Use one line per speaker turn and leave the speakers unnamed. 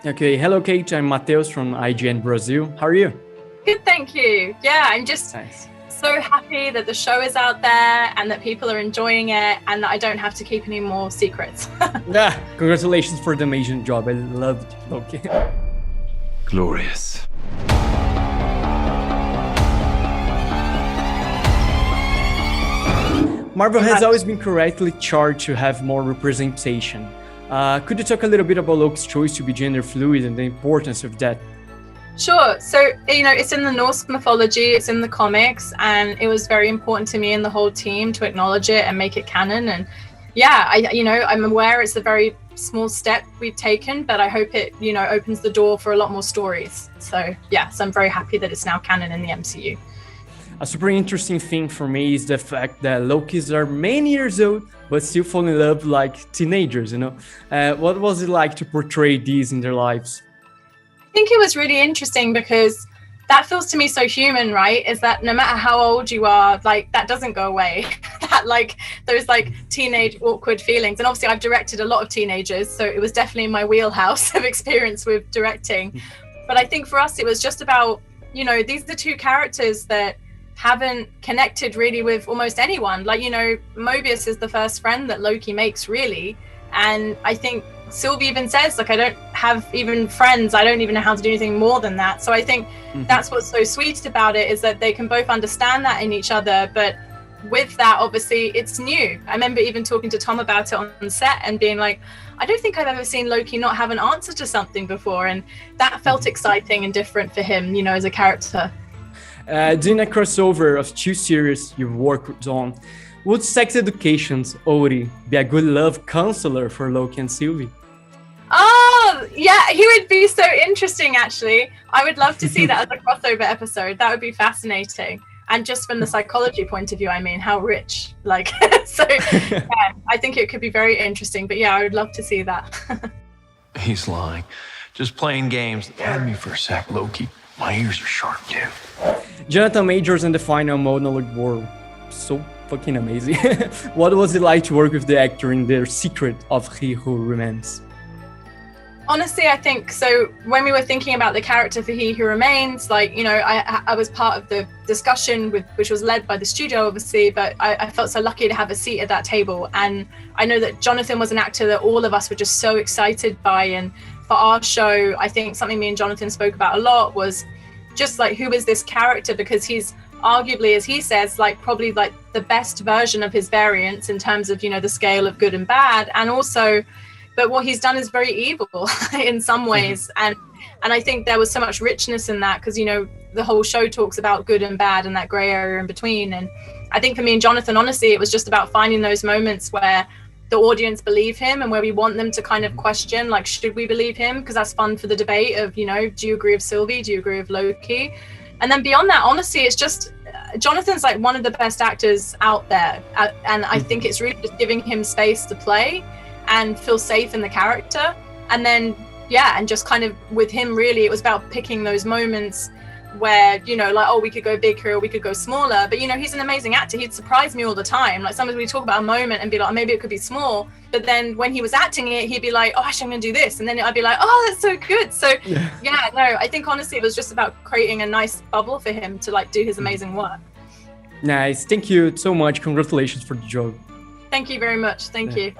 Okay, hello Kate, I'm Mateus from IGN Brazil. How are you?
Good, thank you. Yeah, I'm just so happy that the show is out there and that people are enjoying it and that I don't have to keep any more secrets.
Yeah, congratulations for the amazing job. I loved Loki.
Glorious.
Marvel has always been correctly charged to have more representation. Could you talk a little bit about Loki's choice to be gender fluid and the importance of that?
Sure. So, it's in the Norse mythology, it's in the comics, and it was very important to me and the whole team to acknowledge it and make it canon. And yeah, I'm aware it's a very small step we've taken, but I hope it, opens the door for a lot more stories. So I'm very happy that it's now canon in the MCU.
A super interesting thing for me is the fact that Lokis are many years old, but still fall in love like teenagers, What was it like to portray these in their lives?
I think it was really interesting because that feels to me so human, right? Is that no matter how old you are, that doesn't go away. That those teenage awkward feelings. And obviously I've directed a lot of teenagers, so it was definitely in my wheelhouse of experience with directing. But I think for us, it was just about, these are two characters that haven't connected really with almost anyone. Mobius is the first friend that Loki makes, really. And I think Sylvie even says, I don't have even friends. I don't even know how to do anything more than that. So I think that's what's so sweet about it, is that they can both understand that in each other. But with that, obviously, it's new. I remember even talking to Tom about it on set and being like, I don't think I've ever seen Loki not have an answer to something before. And that felt exciting and different for him, as a character.
During a crossover of two series you've worked on, would Sex Education's Ori be a good love counselor for Loki and Sylvie?
Oh, yeah, he would be so interesting, actually. I would love to see that as a crossover episode. That would be fascinating. And just from the psychology point of view, how rich. So yeah, I think it could be very interesting. But yeah, I would love to see that.
He's lying. Just playing games. Pardon me for a sec, Loki. My ears are sharp, too.
Jonathan Majors and the final monologue were so fucking amazing. What was it like to work with the actor in The Secret of He Who Remains?
Honestly, I think so. When we were thinking about the character for He Who Remains, I was part of the discussion which was led by the studio, obviously, but I felt so lucky to have a seat at that table. And I know that Jonathan was an actor that all of us were just so excited by. And for our show, I think something me and Jonathan spoke about a lot was just who is this character? Because he's arguably, as he says, probably the best version of his variants in terms of, the scale of good and bad. And also, but what he's done is very evil in some ways. And I think there was so much richness in that because, the whole show talks about good and bad and that gray area in between. And I think for me and Jonathan, honestly, it was just about finding those moments where the audience believe him and where we want them to kind of question, should we believe him? Because that's fun for the debate of, do you agree with Sylvie? Do you agree with Loki? And then beyond that, honestly, it's just Jonathan's one of the best actors out there. And I think it's really just giving him space to play and feel safe in the character. And then, and just kind of with him, really, it was about picking those moments where, we could go big here or we could go smaller. But, he's an amazing actor. He'd surprise me all the time. Sometimes we talk about a moment and be like, maybe it could be small. But then when he was acting it, he'd be like, oh, actually, I'm going to do this. And then I'd be like, oh, that's so good. So, I think, honestly, it was just about creating a nice bubble for him to, do his amazing work.
Nice. Thank you so much. Congratulations for the job.
Thank you very much. Thank you.